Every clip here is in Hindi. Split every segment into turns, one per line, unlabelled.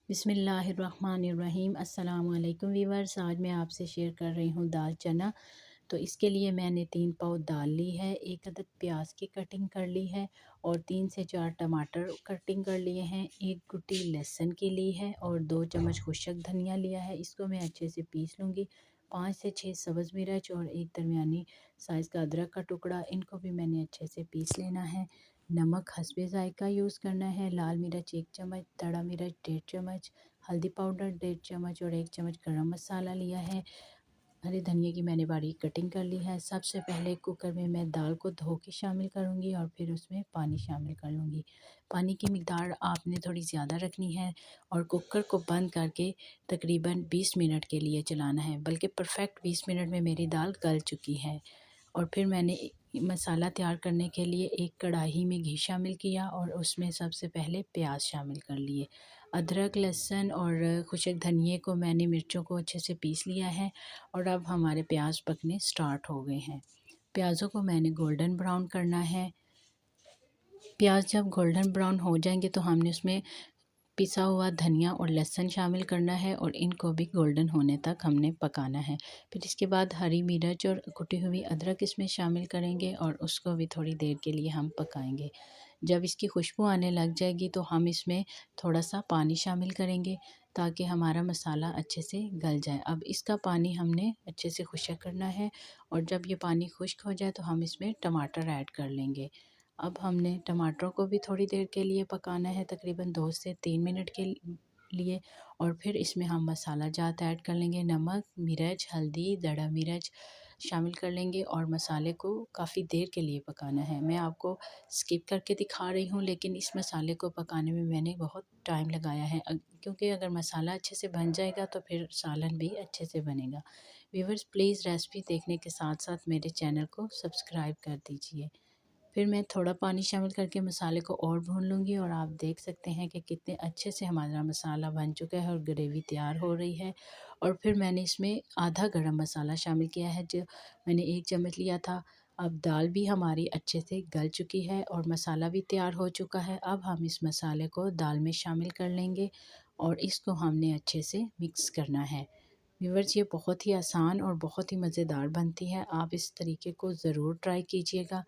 बिस्मिल्लाहिर्रहमानिर्रहीम। अस्सलाम वालेकुम वीवर्स। आज मैं आपसे शेयर कर रही हूँ दाल चना। तो इसके लिए मैंने 3 पाव दाल ली है, 1 अदद प्याज की कटिंग कर ली है और 3 से 4 टमाटर कटिंग कर लिए हैं, 1 गुट्टी लहसुन की ली है और 2 चम्मच खुशक धनिया लिया है। इसको मैं अच्छे से पीस लूँगी। 5 से 6 सब्ज़ मिर्च और एक दरमियानी साइज़ का अदरक का टुकड़ा, इनको भी मैंने अच्छे से पीस लेना है। नमक हस्बे ज़ायका यूज़ करना है। लाल मिर्च 1 चम्मच, तड़ा मिर्च 1.5 चम्मच, हल्दी पाउडर 1.5 चम्मच और 1 चम्मच गरम मसाला लिया है। हरे धनिए की मैंने बारीक कटिंग कर ली है। सबसे पहले कुकर में मैं दाल को धो के शामिल करूँगी और फिर उसमें पानी शामिल कर लूँगी। पानी की मिकदार आपने थोड़ी ज़्यादा रखनी है और कुकर को बंद करके तकरीबन 20 मिनट के लिए चलाना है, बल्कि परफेक्ट 20 मिनट में मेरी दाल गल चुकी है। और फिर मैंने मसाला तैयार करने के लिए एक कढ़ाई में घी शामिल किया और उसमें सबसे पहले प्याज शामिल कर लिए। अदरक, लहसुन और खुशक धनिए को मैंने मिर्चों को अच्छे से पीस लिया है और अब हमारे प्याज पकने स्टार्ट हो गए हैं। प्याज़ों को मैंने गोल्डन ब्राउन करना है। प्याज जब गोल्डन ब्राउन हो जाएंगे तो हमने उसमें पिसा हुआ धनिया और लहसुन शामिल करना है और इनको भी गोल्डन होने तक हमने पकाना है। फिर इसके बाद हरी मिर्च और कुटी हुई अदरक इसमें शामिल करेंगे और उसको भी थोड़ी देर के लिए हम पकाएंगे। जब इसकी खुशबू आने लग जाएगी तो हम इसमें थोड़ा सा पानी शामिल करेंगे ताकि हमारा मसाला अच्छे से गल जाए। अब इसका पानी हमने अच्छे से खुश्क करना है और जब ये पानी खुश्क हो जाए तो हम इसमें टमाटर ऐड कर लेंगे। अब हमने टमाटरों को भी थोड़ी देर के लिए पकाना है, तकरीबन 2 से 3 मिनट के लिए। और फिर इसमें हम मसाला जात ऐड कर लेंगे। नमक, मिर्च, हल्दी, दड़ा मिर्च शामिल कर लेंगे और मसाले को काफ़ी देर के लिए पकाना है। मैं आपको स्किप करके दिखा रही हूँ, लेकिन इस मसाले को पकाने में मैंने बहुत टाइम लगाया है, क्योंकि अगर मसाला अच्छे से बन जाएगा तो फिर सालन भी अच्छे से बनेगा। व्यूअर्स, प्लीज़ रेसिपी देखने के साथ साथ मेरे चैनल को सब्सक्राइब कर दीजिए। फिर मैं थोड़ा पानी शामिल करके मसाले को और भून लूँगी और आप देख सकते हैं कि कितने अच्छे से हमारा मसाला बन चुका है और ग्रेवी तैयार हो रही है। और फिर मैंने इसमें आधा गरम मसाला शामिल किया है, जो मैंने 1 चम्मच लिया था। अब दाल भी हमारी अच्छे से गल चुकी है और मसाला भी तैयार हो चुका है। अब हम इस मसाले को दाल में शामिल कर लेंगे और इसको हमने अच्छे से मिक्स करना है। व्यूअर्स, ये बहुत ही आसान और बहुत ही मज़ेदार बनती है, आप इस तरीके को ज़रूर ट्राई कीजिएगा।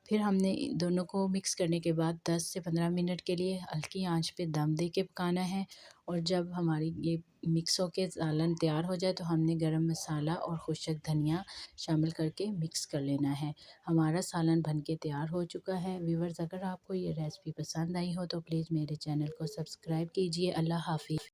फिर हमने दोनों को मिक्स करने के बाद 10 से 15 मिनट के लिए हल्की आंच पे दम दे के पकाना है। और जब हमारी ये मिक्स होके सालन तैयार हो जाए तो हमने गरम मसाला और खुशक धनिया शामिल करके मिक्स कर लेना है। हमारा सालन बनके तैयार हो चुका है। व्यूअर्स, अगर आपको ये रेसिपी पसंद आई हो तो प्लीज़ मेरे चैनल को सब्सक्राइब कीजिए। अल्लाह हाफ़िज़।